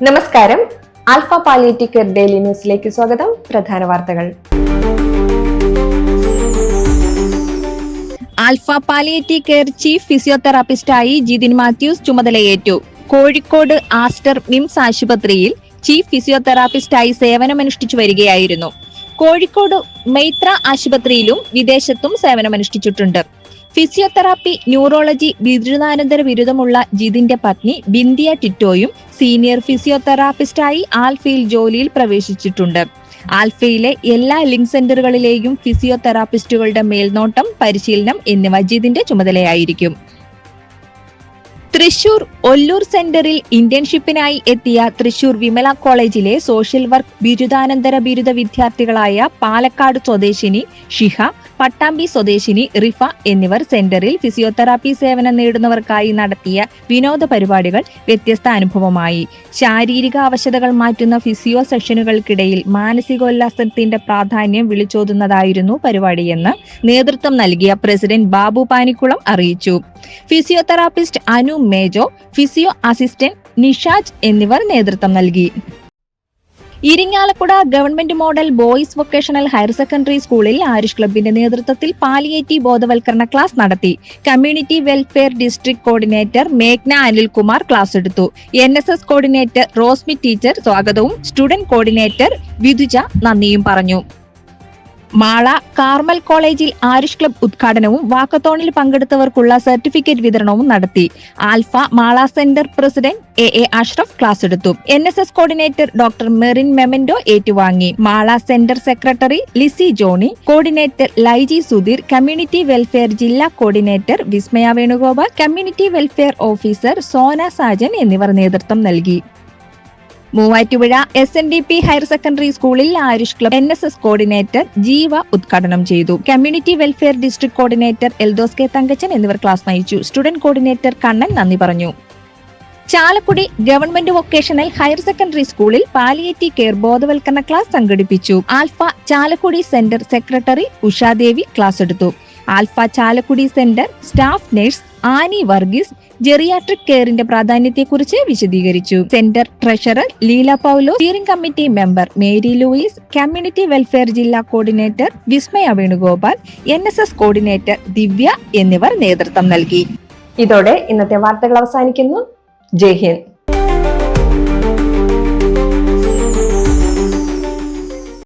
നമസ്കാരം. Alpha palliative care daily ന്യൂസിലേക്ക് സ്വാഗതം. പ്രധാന വാർത്തകൾ. ആൽഫ പാലിയേറ്റീവ് കെയർ ചീഫ് ഫിസിയോതെറാപ്പിസ്റ്റായി ജിതിൻ മാത്യൂസ് ചുമതലയേറ്റു. കോഴിക്കോട് ആസ്റ്റർ മിംസ് ആശുപത്രിയിൽ ചീഫ് ഫിസിയോതെറാപ്പിസ്റ്റായി സേവനമനുഷ്ഠിച്ചു വരികയായിരുന്നു. കോഴിക്കോട് മൈത്ര ആശുപത്രിയിലും വിദേശത്തും സേവനമനുഷ്ഠിച്ചിട്ടുണ്ട്. ഫിസിയോതെറാപ്പി, ന്യൂറോളജി ബിരുദാനന്തര ബിരുദമുള്ള ജിതിന്റെ പത്നി ബിന്ദിയ ടിറ്റോയും സീനിയർ ഫിസിയോതെറാപ്പിസ്റ്റായി ആൽഫയിൽ ജോലിയിൽ പ്രവേശിച്ചിട്ടുണ്ട്. ആൽഫയിലെ എല്ലാ ലിങ്ക് സെന്ററുകളിലെയും ഫിസിയോതെറാപ്പിസ്റ്റുകളുടെ മേൽനോട്ടം, പരിശീലനം എന്നിവ ജിതിന്റെ ചുമതലയായിരിക്കും. തൃശൂർ ഒല്ലൂർ സെന്ററിൽ ഇന്റേൺഷിപ്പിനായി എത്തിയ തൃശൂർ വിമല കോളേജിലെ സോഷ്യൽ വർക്ക് ബിരുദാനന്തര ബിരുദ വിദ്യാർത്ഥികളായ പാലക്കാട് സ്വദേശിനി ഷിഹ, പട്ടാമ്പി സ്വദേശിനി റിഫ എന്നിവർ സെന്ററിൽ ഫിസിയോതെറാപ്പി സേവനം നേടുന്നവർക്കായി നടത്തിയ വിനോദ പരിപാടികൾ വ്യത്യസ്ത അനുഭവമായി. ശാരീരിക അവശതകൾ മാറ്റുന്ന ഫിസിയോ സെഷനുകൾക്കിടയിൽ മാനസികോല്ലാസത്തിന്റെ പ്രാധാന്യം വിളിച്ചോതുന്നതായിരുന്നു പരിപാടിയെന്ന് നേതൃത്വം നൽകിയ പ്രസിഡന്റ് ബാബു പാനിക്കുളം അറിയിച്ചു. Physiotherapist Anu Mejo, physio assistant Nishaj എന്നിവർ നേതൃത്വം നൽകി. Irinjalakuda government model boys vocational higher secondary സ്കൂളിൽ ആയുഷ് ക്ലബിന്റെ നേതൃത്വത്തിൽ പാലിയേറ്റീവ് ബോധവൽക്കരണ ക്ലാസ് നടത്തി. കമ്മ്യൂണിറ്റി വെൽഫെയർ ഡിസ്ട്രിക്ട് കോർഡിനേറ്റർ മേഘ്ന അനിൽകുമാർ ക്ലാസ് എടുത്തു. NSS കോർഡിനേറ്റർ റോസ്മി ടീച്ചർ സ്വാഗതവും സ്റ്റുഡന്റ് കോർഡിനേറ്റർ വിധുജ നന്ദിയും പറഞ്ഞു. മാള കാർമൽ കോളേജിൽ ആയുഷ് ക്ലബ് ഉദ്ഘാടനവും വാക്കത്തോണിൽ പങ്കെടുത്തവർക്കുള്ള സർട്ടിഫിക്കറ്റ് വിതരണവും നടത്തി. Alpha Mala centre president AA Ashraf class എടുത്തു. NSS coordinator doctor Merin memento ഏറ്റുവാങ്ങി. Mala centre secretary Lissy Johny, coordinator Laiji Sudheer, community welfare ജില്ലാ coordinator Vismaya Venugopal, community welfare officer Sona Sajan എന്നിവർ നേതൃത്വം നൽകി. മൂവാറ്റുപുഴ SNDP ഹയർ സെക്കൻഡറി സ്കൂളിൽ Ayush club NSS coordinator Jeeva ഉദ്ഘാടനം ചെയ്തു. Community welfare district coordinator Eldhose K Thankachan എന്നിവർ ക്ലാസ് നയിച്ചു. സ്റ്റുഡന്റ് കോർഡിനേറ്റർ കണ്ണൻ നന്ദി പറഞ്ഞു. Chalakudy government vocational higher secondary സ്കൂളിൽ പാലിയേറ്റീവ് കെയർ ബോധവൽക്കരണ ക്ലാസ് സംഘടിപ്പിച്ചു. Alpha Chalakudy centre secretary Ushadevi class എടുത്തു. Alpha Chalakudy centre staff nurse Annie Varghese geriatric കെയറിന്റെ പ്രാധാന്യത്തെക്കുറിച്ച് വിശദീകരിച്ചു. Centre treasurer Leela Paulo, steering committee member Mary Louis, community welfare ജില്ലാ coordinator Vismaya Venugopal, NSS coordinator Divya എന്നിവർ നേതൃത്വം നൽകി. ഇതോടെ ഇന്നത്തെ വാർത്തകൾ അവസാനിക്കുന്നു. ജയ് ഹിന്ദ്.